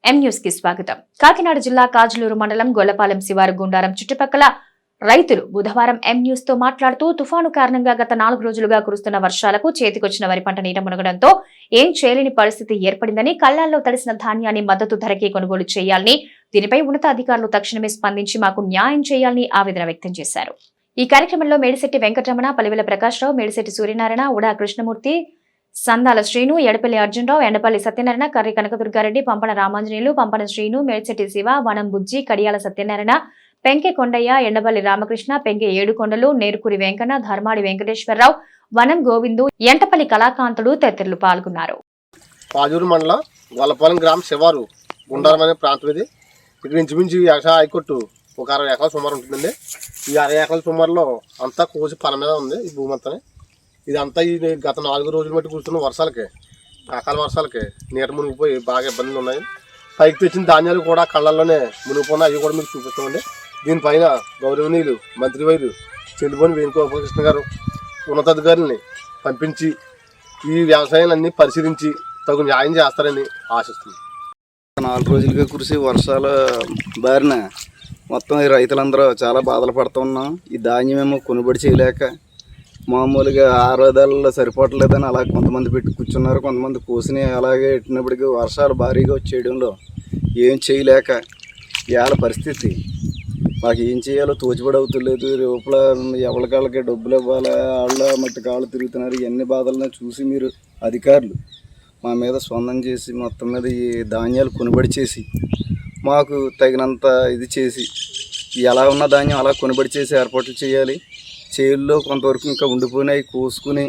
M news కి స్వాగతం. కాకినాడ జిల్లా కాజులూరు మండలం గొల్లపాలెం శివారు గుండారం చుట్టుపక్కల రైతులు బుధవారం ఎం న్యూస్ తో మాట్లాడుతూ తుఫాను కారణంగా గత 4 రోజులుగా కురుస్తున్న వర్షాలకు చేతికొచ్చిన వరి పంట నీట మునగడంతో ఏం చేయలేని పరిస్థితి ఏర్పడిందని, కళ్లాల్లో తడిసిన ధాన్యాన్ని మద్దతు ధరకే కొనుగోలు చేయాలని, దీనిపై ఉన్నతాధికారులు తక్షణమే స్పందించి మాకు న్యాయం చేయాలని ఆవేదన వ్యక్తం చేశారు. ఈ కార్యక్రమంలో మేడిశెట్టి వెంకటరమణ, పలివెల ప్రకాశ్రావు, మేడిశెట్టి సూర్యనారాయణ, ఉడా కృష్ణమూర్తి, సందాల శ్రీను, ఎడపల్లి అర్జునరావు, ఎండపల్లి సత్యనారాయణ, కర్రి కనకదుర్గారెడ్డి, పంపన రామాంజనేయులు, పంపన శ్రీను, మేడిశెట్టి శివ, వనం బుజ్జి, కడియాల సత్యనారాయణ, పెంకె కొండయ్య, ఎండపల్లి రామకృష్ణ, పెంకె ఏడుకొండలు, నేరుకూరి వెంకన్న, ధర్మాడి వెంకటేశ్వరరావు, వనం గోవిందు, ఎంటపల్లి కళాకాంతులు తదితరులు పాల్గొన్నారు. కాజూరు మండలం గొల్లపాలెం గ్రామం శివారు గుండారం అనే ప్రాంతం ఇది. ఇక్కడ ఇంచుమించు వ్యవసాయ హైకోర్టు ఒక 60 ఎకరాల సుమారు ఉంటుందండి. ఈ 60 ఎకరాల సుమారులో అంతా కోసి పని మీద ఉంది ఈ భూమి అంతా. ఇదంతా ఈ గత 4 రోజులు బట్టి కూర్చున్న వర్షాలకి, అకాల వర్షాలకి నీట మునిగిపోయి బాగా ఇబ్బందులు ఉన్నాయి. పైకి తెచ్చిన ధాన్యాలు కూడా కళ్ళల్లోనే మునిగిపోయినా అవి కూడా మీకు చూపిస్తామండి. దీనిపైన గౌరవనీయులు మంత్రివర్యులు చెల్లిపోని వేణుగోపాలకృష్ణ గారు ఉన్నతాధికారులని పంపించి ఈ వ్యవసాయాలన్నీ పరిశీలించి తగు న్యాయం చేస్తారని ఆశిస్తుంది. 4 రోజులుగా కురిసి వర్షాల బారిన మొత్తం ఈ రైతులందరూ చాలా బాధలు పడుతున్నాం. ఈ ధాన్యం ఏమో కొనుగోలు చేయలేక మామూలుగా ఆరోదాలలో సరిపోవట్లేదని అలా కొంతమంది పెట్టి కూర్చున్నారు. కొంతమంది కోసిని అలాగే ఎట్టినప్పటికీ వర్షాలు భారీగా వచ్చేయడంలో ఏం చేయలేక ఇవాళ పరిస్థితి మాకు ఏం చేయాలో తోచిబడి అవుతులేదు. లోపల ఎవరికాళ్ళకి డబ్బులు ఇవ్వాలా, వాళ్ళ మట్టి కాళ్ళు తిరుగుతున్నారు. ఇవన్నీ బాధలను చూసి మీరు అధికారులు మా మీద స్పందన చేసి మొత్తం మీద ఈ ధాన్యాలు కొనుబడి చేసి మాకు తగినంత ఇది చేసి ఎలా ఉన్న ధాన్యం అలా కొనుబడి చేసి ఏర్పాట్లు చేయాలి. చేల్లో కొంతవరకు ఇంకా ఉండిపోయినాయి కోసుకుని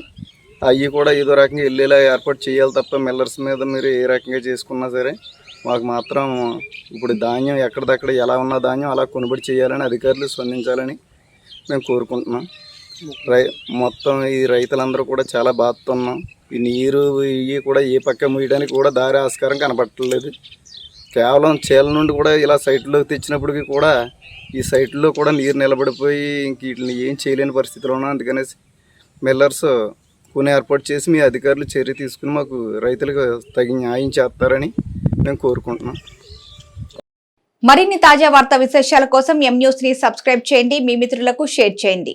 అవి కూడా ఏదో రకంగా వెళ్ళేలా ఏర్పాటు చేయాలి తప్ప మిల్లర్స్ మీద మీరు ఏ రకంగా చేసుకున్నా సరే మాకు మాత్రం ఇప్పుడు ధాన్యం ఎక్కడిదక్కడ ఎలా ఉన్న ధాన్యం అలా కొనుబడి చేయాలని అధికారులు స్పందించాలని మేము కోరుకుంటున్నాం. మొత్తం ఈ రైతులందరూ కూడా చాలా బాధతున్నాం. ఈ నీరు ఇవి కూడా ఏ పక్క మూయడానికి కూడా దారి ఆస్కారం కనపడట్లేదు. కేవలం చేల నుండి కూడా ఇలా సైట్లోకి తెచ్చినప్పటికీ కూడా ఈ సైట్లో కూడా నీరు నిలబడిపోయి ఇంక వీటిని ఏం చేయలేని పరిస్థితిలో ఉన్నాం. అందుకనేసి మిల్లర్స్ కొన్ని ఏర్పాటు చేసి మీ అధికారులు చర్య తీసుకుని మాకు రైతులకు తగిన న్యాయం చేస్తారని మేము కోరుకుంటున్నాం. మరిన్ని తాజా వార్తా విశేషాల కోసం ఎం న్యూస్ ని సబ్స్క్రైబ్ చేయండి, మీ మిత్రులకు షేర్ చేయండి.